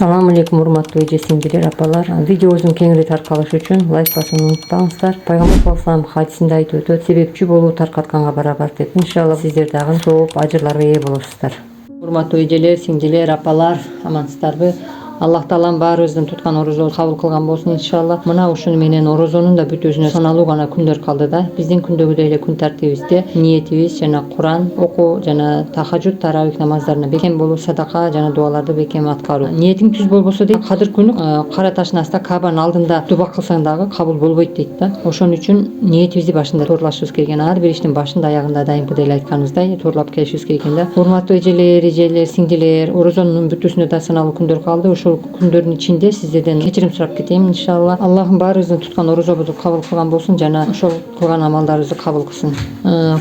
Assalamu alaikum урматтуу эже сиңдилер, апалар. Видеобуздун кеңири таркалышы үчүн лайк басууну унутпаңыздар. Пайгамбар саллаллаху хадисинде айтып өтөт, себепчи болуу таркатканга барабар деп. Иншалла сиздер дагы жооп ажырларга ээ болосуздар. Урматтуу эжелер, сиңдилер, апалар, амансыздарбы? Аллах таалам баарыбыздын туткан орозобузду кабыл кылган болсун иншалла. Мына ушуну менен орозонун да бүтүүсүнө саналуу гана күндөр калды да. Биздин күндөгүдөй эле күн тартибибизде ниетибиз жана Куран окуу жана тахажжуд таравих намаздарына бекем болуу, садака жана дуаларды бекем аткаруу. Ниетиң түз болбосо дейт, кадыр күнү кара таштын астында Кабанын алдында дуба кылсаң дагы кабыл болбойт дейт да. Ошон үчүн ниетибизди башында туурлашыбыз керек. Ар бир иштин башында аягында дайымкыдай эле айтканыбыздай туурлап келишибиз керек экен да. Урматтуу эжелер, сиңдилер, орозонун бүтүүсүнө да саналуу күндөр калды. Ушул күндөрдүн ичинде сиздерден кечирим сурап кетейин иншалла. Аллахым баарыбыздын туткан орозобузду кабыл кылган болсун жана ошол кылган амалдарыбызды кабыл кылсын.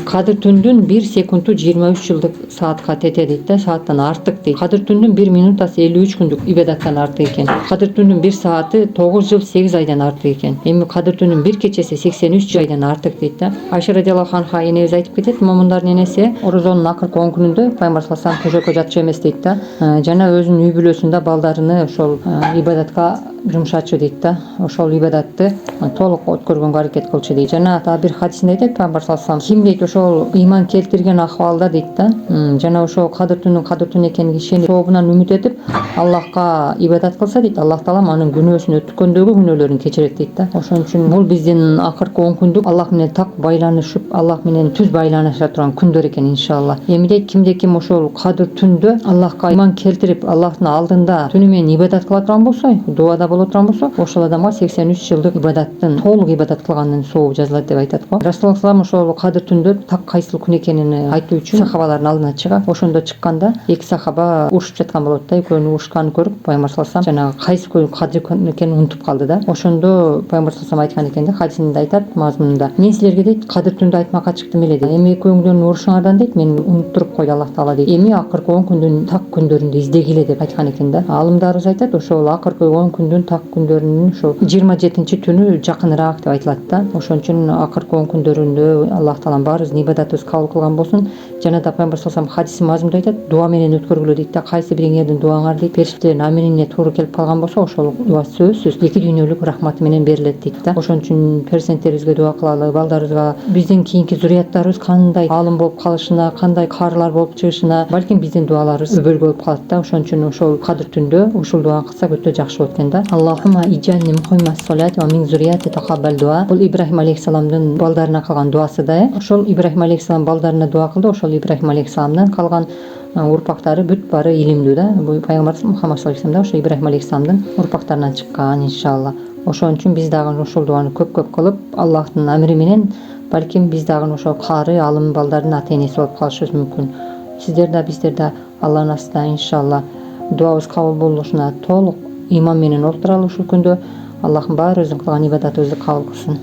Кадыр түндүн 1 секунду 23 жылдык саатка тете дейт да, сааттан артык дейт. Кадыр түндүн 1 минутасы 53 күндүк ибадаттан артык экен. Кадыр түндүн 1 сааты 9 жыл 8 айдан артык экен. Эми кадыр түндүн 1 кечеси 83 айдан артык дейт да. Айша радиаллаху анха энебиз айтып кетет, момундардын энеси орозонун акыркы 10 күнүндө пайгамбар саллаллаху алейхи вассалам төшөккө жатчу эмес дейт да. Жана өзүнүн үй бүлөсүндө балдарыны ошол ибадатка жумшачу дейт да. Ошол ибадатты толук өткөргөнгө аракет кылчу дейт. Жана дагы бир хадисинде айтат пайгамбар саллаллаху алейхи вассалам, ким дейт ошол ыйман келтирген акыбалда дейт да, жана ошол кадыр түнүн экенине ишенип сообунан үмүт этип Аллахка ибадат кылса дейт, Аллах таалам анын күнөөсүн өткөндөгү күнөөлөрүн кечирет дейт да. Ошон үчүн бул биздин акыркы 10 күндүк Аллах менен так байланышып, Аллах менен түз байланыша турган күндөр экен иншалла. Эми дейт кимде ким ошол кадыр түндө Аллахка ыйман келтирип, Аллахтын алдында түнү менен ибадат кыла турган болсо, дуада боло турган болсо, ошол адамга 83 жылдык ибадаттын толук ибадат кылганын сообу жазылат деп айтат го. Расулуллах салам ошол кадыр түндө так кайсыл күн экенин айтуу үчүн сахабалардын алдына чыгат. Ошондо чыкканда эки сахаба урушуп жаткан болот да. Экөөнүн урушканын көрүп пайгамбар саллаллаху алейхи вассалам жанагы кайсы күн кадыр күн экенин унутуп калды да. Ошондо пайгамбар саллаллаху алейхи вассалам айткан экен да, хадисинде айтат мазмунунда. Мен силерге дейт кадыр түндө айтмакка чыктым эле дейт. Эми экөөңөрдүн урушуңардан дейт мен унуттуруп койду Аллах таала дейт. Эми акыркы 10 күндүн так күндөрүндө издегиле деп айткан экен да. Алымдарыбыз айтат ошол акыркы 10 күндүн так күндөрүнүн ошол 27 түнү жакыныраак деп айтылат да. Ошон үчүн акыркы 10 күндөрүндө Аллах таалам баарыбыздын ибадатыбызды кабыл кылган болсун. Жана да пайгамбар саллаллаху алейхи вассалам хадисин мазмунда айтат, дуа менен өткөргүлө дейт да. Кайсы бириңердин дуаңар дейт периштелердин аминине туура келип калган болсо, ошол дуа сөзсүз эки дүйнөлүк рахматы менен берилет дейт да. Ошон үчүн перзенттерибизге дуа кылалы, балдарыбызга, биздин кийинки зурияттарыбыз кандай аалым болуп калышына, кандай карылар болуп чыгышына, балким биздин дуаларыбыз өбөлгө болуп калат да. Ошон үчүн ошол кадыр түндө ушул дуаны кылсак өтө жакшы болот экен да. Аллахума иджанни мухиммас салати ва мин зурияти такаббал дуа. Бул Ибрахим алейхиссаламдын балдарына кылган дуасы да. Ошол Ибрахим алейхиссалам балдарына дуа кылды. Ошол Ибрахим алейхиссаламдан калган урпактары бүт бары илимдүү да. Бул пайгамбар Мухаммад саллаллаху алейхи вассалам да ошо Ибрахим алейхиссаламдын урпактарынан чыккан иншалла. Ошон үчүн биз дагы ошол дуаны көп кылып, Аллахтын амри менен балким биз дагы ошол кары алым балдардын ата энеси болуп калышыбыз мүмкүн. Сиздер да биздер да Алланын астында иншалла дуабыз кабыл болушуна толук ыйман менен отуралы ушул күндө. Аллахым баарыбыздын кылган ибадатыбызды кабыл кылсын.